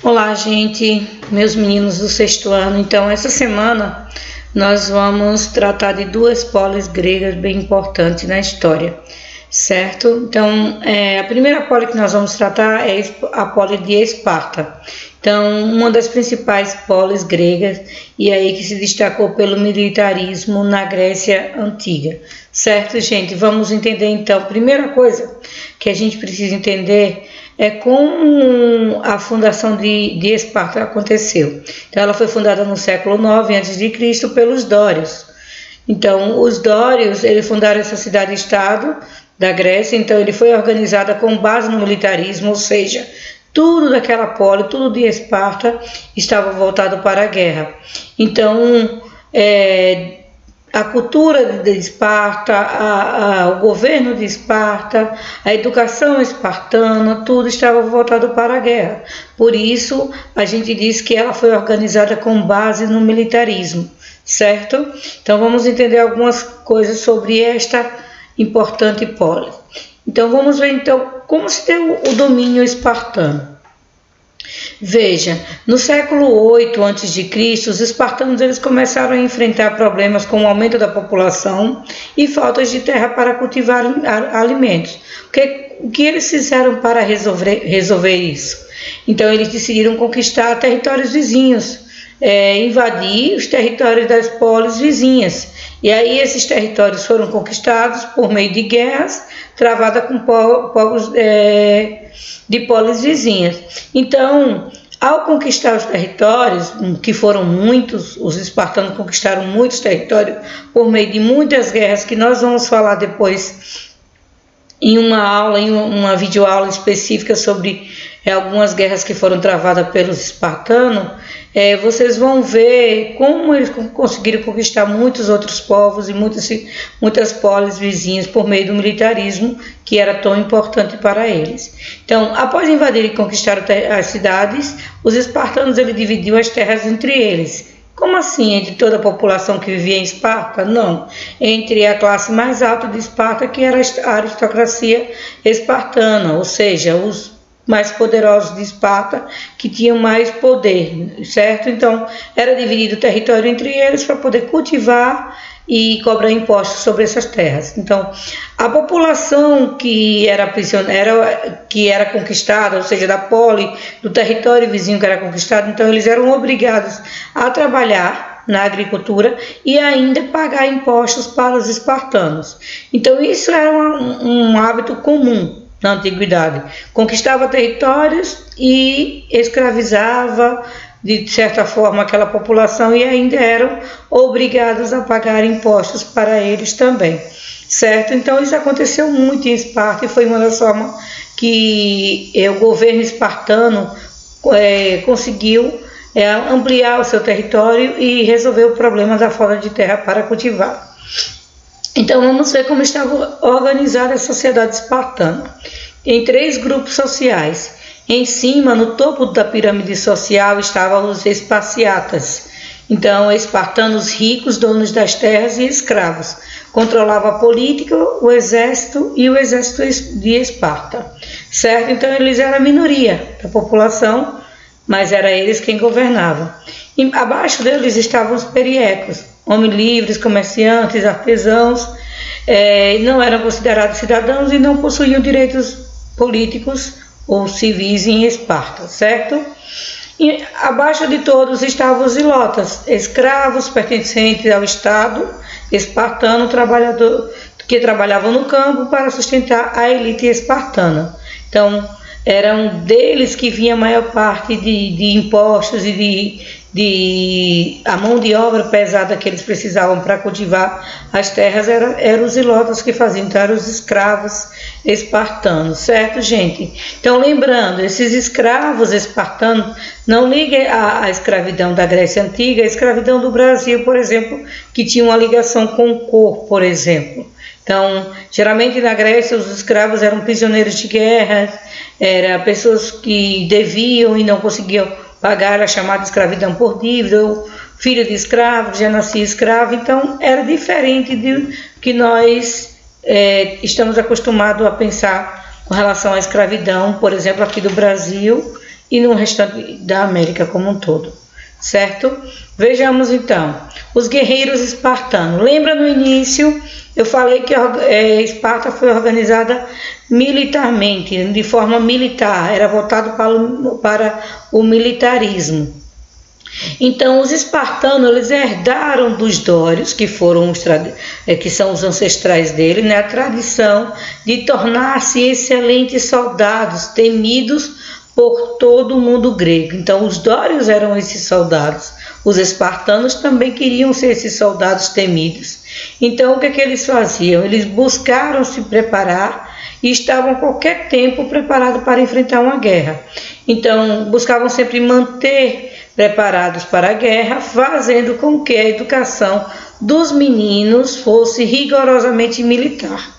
Olá, gente, meus meninos do sexto ano. Então, essa semana nós vamos tratar de duas polis gregas bem importantes na história, certo? Então, a primeira poli que nós vamos tratar é a poli de Esparta. Então, uma das principais polis gregas e aí que se destacou pelo militarismo na Grécia Antiga, certo, gente? Vamos entender então. Primeira coisa que a gente precisa entender é como a fundação de Esparta aconteceu. Então, ela foi fundada no século IX a.C. pelos dórios. Então, os dórios, eles fundaram essa cidade-estado da Grécia. Então, ele foi organizada com base no militarismo, ou seja, tudo daquela poli, tudo de Esparta estava voltado para a guerra. Então, a cultura de Esparta, o governo de Esparta, a educação espartana, tudo estava voltado para a guerra. Por isso, a gente diz que ela foi organizada com base no militarismo, certo? Então, vamos entender algumas coisas sobre esta importante polis. Então, vamos ver então como se deu o domínio espartano. Veja, no século VIII a.C., os espartanos eles começaram a enfrentar problemas com o aumento da população e faltas de terra para cultivar alimentos. O que eles fizeram para resolver isso? Então, eles decidiram conquistar territórios vizinhos, invadir os territórios das polis vizinhas. E aí esses territórios foram conquistados por meio de guerras travadas com povos de polis vizinhas. Então, ao conquistar os territórios, que foram muitos, os espartanos conquistaram muitos territórios por meio de muitas guerras, que nós vamos falar depois em uma videoaula específica sobre algumas guerras que foram travadas pelos espartanos. Vocês vão ver como eles conseguiram conquistar muitos outros povos e muitas polis vizinhas por meio do militarismo, que era tão importante para eles. Então, após invadir e conquistar as cidades, os espartanos ele dividiu as terras entre eles. Como assim? Entre toda a população que vivia em Esparta? Não. Entre a classe mais alta de Esparta, que era a aristocracia espartana, ou seja, os mais poderosos de Esparta, que tinham mais poder, certo? Então, era dividido o território entre eles para poder cultivar e cobrar impostos sobre essas terras. Então, a população que era prisioneira, que era conquistada, ou seja, da poli, do território vizinho que era conquistado, então eles eram obrigados a trabalhar na agricultura e ainda pagar impostos para os espartanos. Então, isso era um hábito comum na antiguidade. Conquistava territórios e escravizava de certa forma aquela população e ainda eram obrigados a pagar impostos para eles também, certo? Então isso aconteceu muito em Esparta e foi uma das formas que o governo espartano conseguiu ampliar o seu território e resolver o problema da falta de terra para cultivar. Então vamos ver como estava organizada a sociedade espartana. Em 3 grupos sociais. Em cima, no topo da pirâmide social, estavam os esparciatas. Então, espartanos ricos, donos das terras e escravos. Controlavam a política, o exército e o exército de Esparta. Certo? Então, eles eram a minoria da população, mas eram eles quem governavam. E abaixo deles estavam os periecos, homens livres, comerciantes, artesãos, não eram considerados cidadãos e não possuíam direitos políticos ou civis em Esparta, certo? E abaixo de todos estavam os zilotas, escravos pertencentes ao Estado espartano, que trabalhavam no campo para sustentar a elite espartana. Então, eram deles que vinha a maior parte de impostos e a mão de obra pesada que eles precisavam para cultivar as terras eram os zilotas que faziam, então eram os escravos espartanos, certo, gente? Então, lembrando, esses escravos espartanos, não liguem à escravidão da Grécia Antiga, a escravidão do Brasil, por exemplo, que tinha uma ligação com o corpo, por exemplo. Então, geralmente na Grécia os escravos eram prisioneiros de guerra, eram pessoas que deviam e não conseguiam pagar a chamada escravidão por dívida, ou filho de escravo, já nascia escravo. Então era diferente do que nós estamos acostumados a pensar com relação à escravidão, por exemplo, aqui do Brasil e no restante da América como um todo, certo? Vejamos então, os guerreiros espartanos. Lembra no início, eu falei que Esparta foi organizada militarmente, de forma militar, era voltado para o militarismo. Então, os espartanos, eles herdaram dos dórios, que são os ancestrais dele, né, a tradição de tornar-se excelentes soldados, temidos por todo o mundo grego. Então, os dórios eram esses soldados. Os espartanos também queriam ser esses soldados temidos. Então, o que eles faziam? Eles buscaram se preparar e estavam a qualquer tempo preparados para enfrentar uma guerra. Então, buscavam sempre manter preparados para a guerra, fazendo com que a educação dos meninos fosse rigorosamente militar.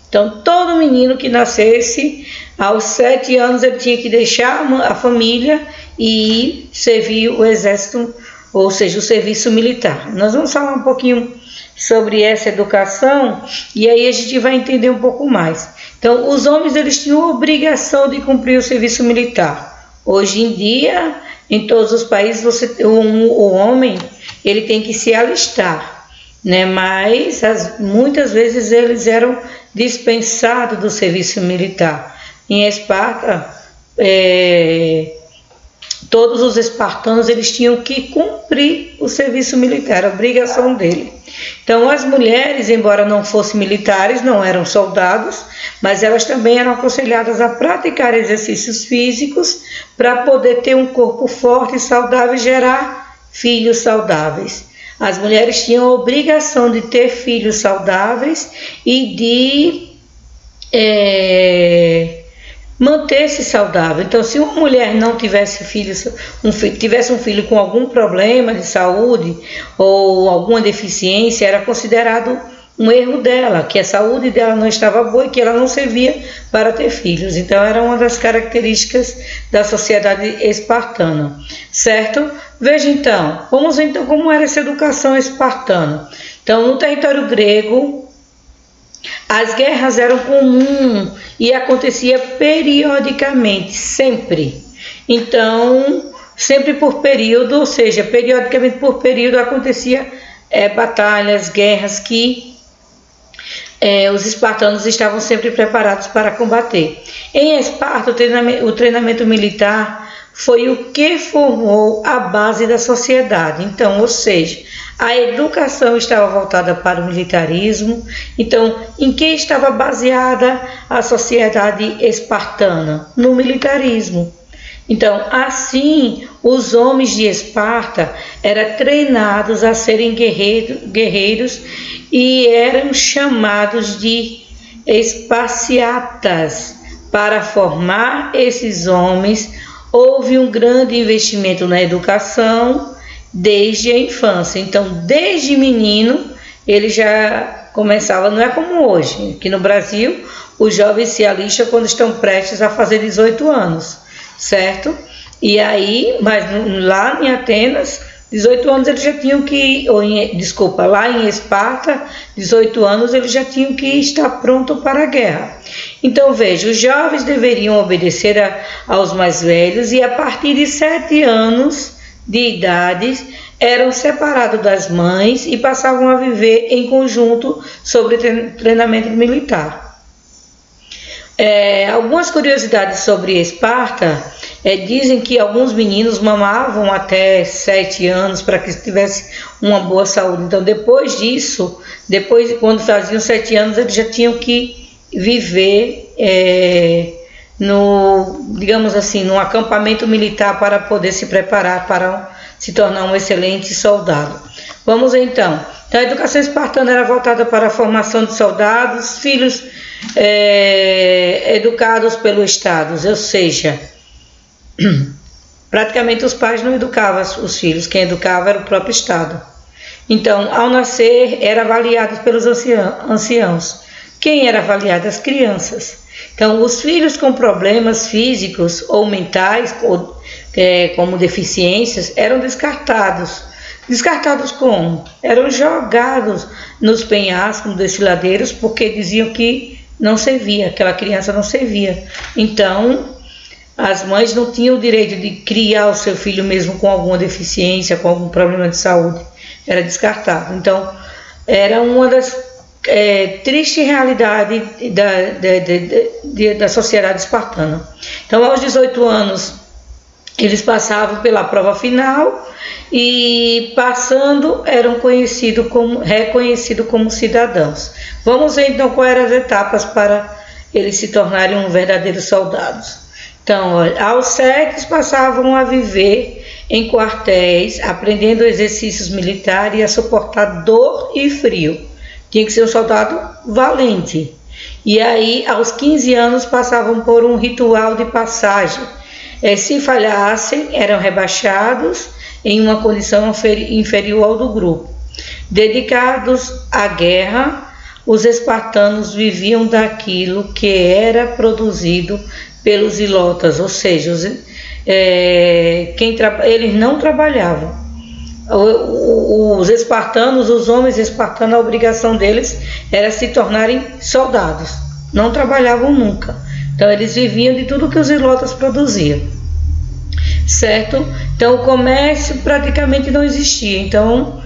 Então, todo menino que nascesse, aos 7 anos, ele tinha que deixar a família e servir o exército, ou seja, o serviço militar. Nós vamos falar um pouquinho sobre essa educação e aí a gente vai entender um pouco mais. Então, os homens, eles tinham a obrigação de cumprir o serviço militar. Hoje em dia, em todos os países, o homem, ele tem que se alistar, né? Mas muitas vezes eles eram dispensados do serviço militar. Em Esparta, todos os espartanos, eles tinham que cumprir o serviço militar, a obrigação dele. Então, as mulheres, embora não fossem militares, não eram soldados, mas elas também eram aconselhadas a praticar exercícios físicos para poder ter um corpo forte e saudável e gerar filhos saudáveis. As mulheres tinham a obrigação de ter filhos saudáveis e de manter-se saudável. Então, se uma mulher não tivesse tivesse um filho com algum problema de saúde ou alguma deficiência, era considerado um erro dela, que a saúde dela não estava boa e que ela não servia para ter filhos. Então, era uma das características da sociedade espartana, certo? Veja então, vamos ver então como era essa educação espartana. Então, no território grego, as guerras eram comuns e acontecia periodicamente, sempre. Então, sempre por período, ou seja, periodicamente por período acontecia batalhas, guerras que os espartanos estavam sempre preparados para combater. Em Esparta, o treinamento militar foi o que formou a base da sociedade. Então, ou seja, a educação estava voltada para o militarismo. Então, em que estava baseada a sociedade espartana? No militarismo. Então, assim, os homens de Esparta eram treinados a serem guerreiros e eram chamados de esparciatas. Para formar esses homens, houve um grande investimento na educação desde a infância. Então, desde menino, ele já começava, não é como hoje, que no Brasil os jovens se alistam quando estão prestes a fazer 18 anos, certo? E aí, mas lá em Atenas, 18 anos eles já tinham que, lá em Esparta, 18 anos eles já tinham que estar pronto para a guerra. Então veja, os jovens deveriam obedecer aos mais velhos e a partir de 7 anos de idade eram separados das mães e passavam a viver em conjunto sobre treinamento militar. Algumas curiosidades sobre Esparta dizem que alguns meninos mamavam até 7 anos para que tivesse uma boa saúde. Então, depois disso, quando faziam 7 anos, eles já tinham que viver digamos assim, num acampamento militar para poder se preparar para se tornar um excelente soldado. Vamos então. Então, a educação espartana era voltada para a formação de soldados, filhos educados pelo Estado, ou seja, praticamente os pais não educavam os filhos, quem educava era o próprio Estado. Então, ao nascer, era avaliado pelos anciãos. Quem era avaliado? As crianças. Então, os filhos com problemas físicos ou mentais, como deficiências, eram descartados. Descartados como? Eram jogados nos penhascos, nos desfiladeiros, porque diziam que não servia, aquela criança não servia. Então, as mães não tinham o direito de criar o seu filho mesmo com alguma deficiência, com algum problema de saúde, era descartado. Então, era uma das tristes realidades da sociedade espartana. Então, aos 18 anos, eles passavam pela prova final e, passando, eram reconhecidos como cidadãos. Vamos ver então quais eram as etapas para eles se tornarem um verdadeiros soldados. Então, olha, aos 7 passavam a viver em quartéis, aprendendo exercícios militares e a suportar dor e frio. Tinha que ser um soldado valente. E aí, aos 15 anos, passavam por um ritual de passagem. Se falhassem, eram rebaixados em uma condição inferior ao do grupo. Dedicados à guerra, os espartanos viviam daquilo que era produzido pelos ilotas, ou seja, eles não trabalhavam. Os espartanos, os homens espartanos, a obrigação deles era se tornarem soldados, não trabalhavam nunca. Então eles viviam de tudo que os ilotas produziam, certo? Então o comércio praticamente não existia. Então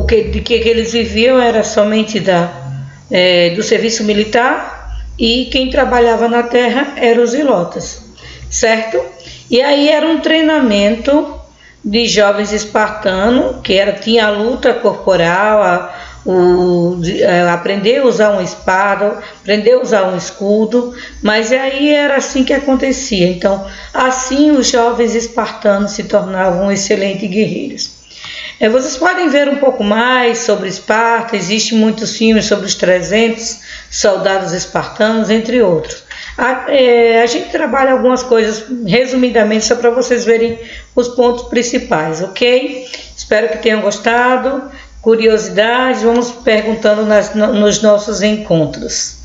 de que eles viviam era somente do serviço militar, e quem trabalhava na terra eram os ilotas, certo? E aí era um treinamento de jovens espartanos, tinha a luta corporal, aprender a usar uma espada, aprender a usar um escudo, mas aí era assim que acontecia. Então, assim os jovens espartanos se tornavam excelentes guerreiros. Vocês podem ver um pouco mais sobre Esparta, existem muitos filmes sobre os 300 soldados espartanos, entre outros. A gente trabalha algumas coisas resumidamente, só para vocês verem os pontos principais, ok? Espero que tenham gostado. Curiosidades, vamos perguntando nos nossos encontros.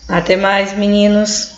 Até mais, meninos!